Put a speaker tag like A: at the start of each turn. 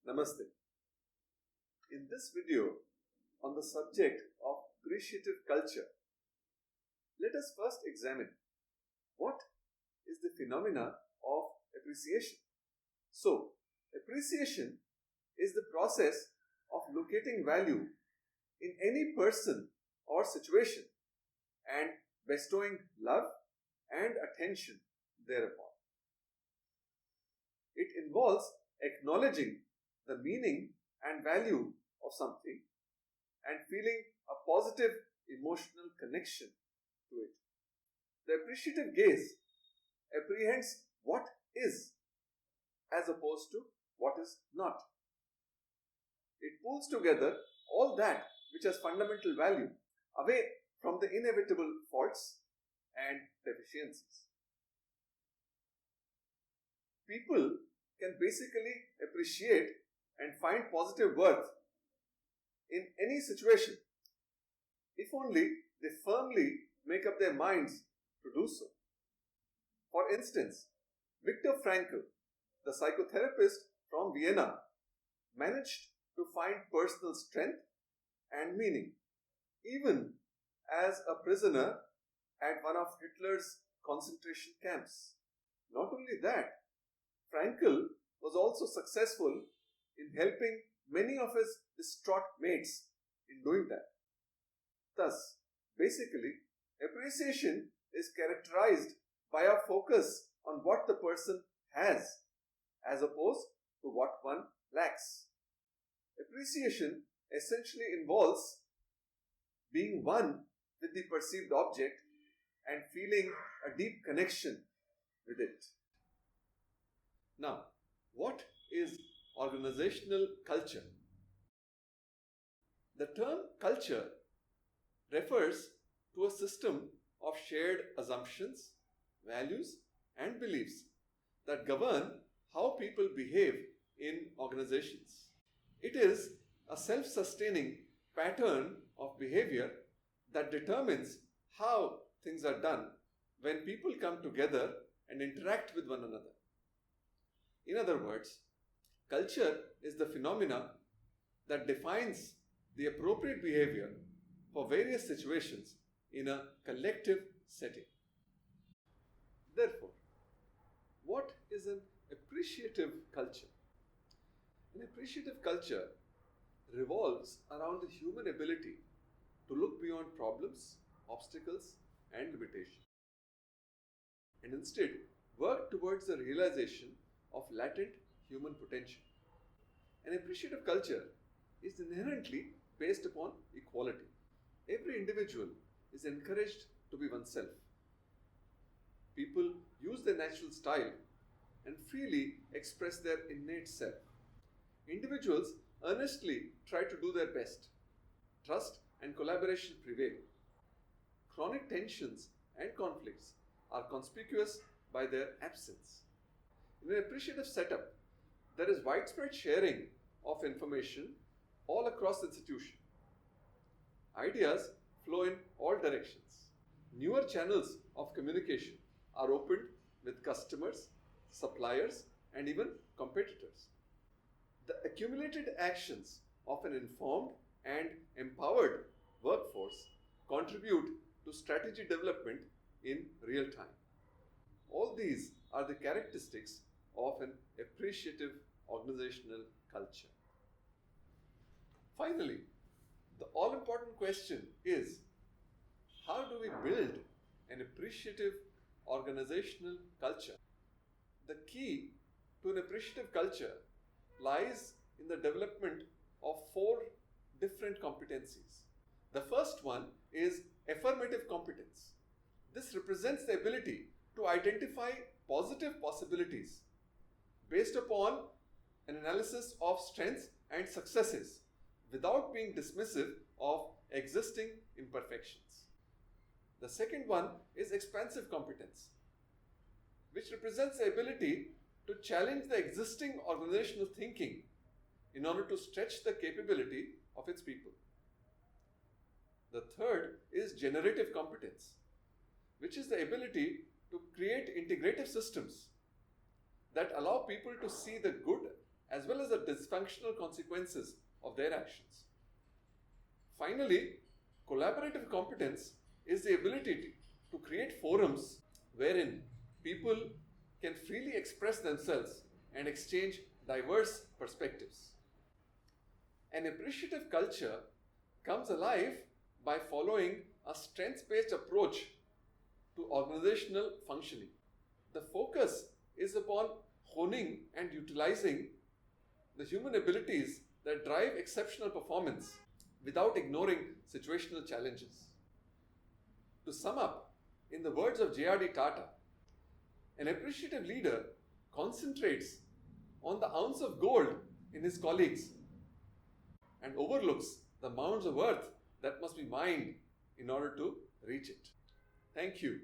A: Namaste. In this video on the subject of appreciative culture, let us first examine what is the phenomena of appreciation. So, appreciation is the process of locating value in any person or situation and bestowing love and attention thereupon. It involves acknowledging the meaning and value of something and feeling a positive emotional connection to it. The appreciative gaze apprehends what is as opposed to what is not. It pulls together all that which has fundamental value away from the inevitable faults and deficiencies. People can basically appreciate and find positive worth in any situation if only they firmly make up their minds to do so. For instance, Viktor Frankl, the psychotherapist from Vienna, managed to find personal strength and meaning even as a prisoner at one of Hitler's concentration camps. Not only that, Frankl was also successful in helping many of his distraught mates in doing that. Thus, basically, appreciation is characterized by a focus on what the person has as opposed to what one lacks. Appreciation essentially involves being one with the perceived object and feeling a deep connection with it. Now, what is organizational culture? The term culture refers to a system of shared assumptions, values, and beliefs that govern how people behave in organizations. It is a self-sustaining pattern of behavior that determines how things are done when people come together and interact with one another. In other words, culture is the phenomena that defines the appropriate behavior for various situations in a collective setting. Therefore, what is an appreciative culture? An appreciative culture revolves around the human ability to look beyond problems, obstacles, and limitations, and instead work towards the realization of latent human potential. An appreciative culture is inherently based upon equality. Every individual is encouraged to be oneself. People use their natural style and freely express their innate self. Individuals earnestly try to do their best. Trust and collaboration prevail. Chronic tensions and conflicts are conspicuous by their absence. In an appreciative setup, there is widespread sharing of information all across the institution. Ideas flow in all directions. Newer channels of communication are opened with customers, suppliers, and even competitors. The accumulated actions of an informed and empowered workforce contribute to strategy development in real time. All these are the characteristics of an appreciative organizational culture. Finally, the all-important question is, how do we build an appreciative organizational culture? The key to an appreciative culture lies in the development of 4 different competencies. The first one is affirmative competence. This represents the ability to identify positive possibilities based upon an analysis of strengths and successes without being dismissive of existing imperfections. The second one is expansive competence, which represents the ability to challenge the existing organizational thinking in order to stretch the capability of its people. The third is generative competence, which is the ability to create integrative systems that allow people to see the good as well as the dysfunctional consequences of their actions. Finally, collaborative competence is the ability to create forums wherein people can freely express themselves and exchange diverse perspectives. An appreciative culture comes alive by following a strengths-based approach to organizational functioning. The focus is upon honing and utilizing the human abilities that drive exceptional performance without ignoring situational challenges. To sum up, in the words of J.R.D. Tata, an appreciative leader concentrates on the ounce of gold in his colleagues and overlooks the mounds of earth that must be mined in order to reach it. Thank you.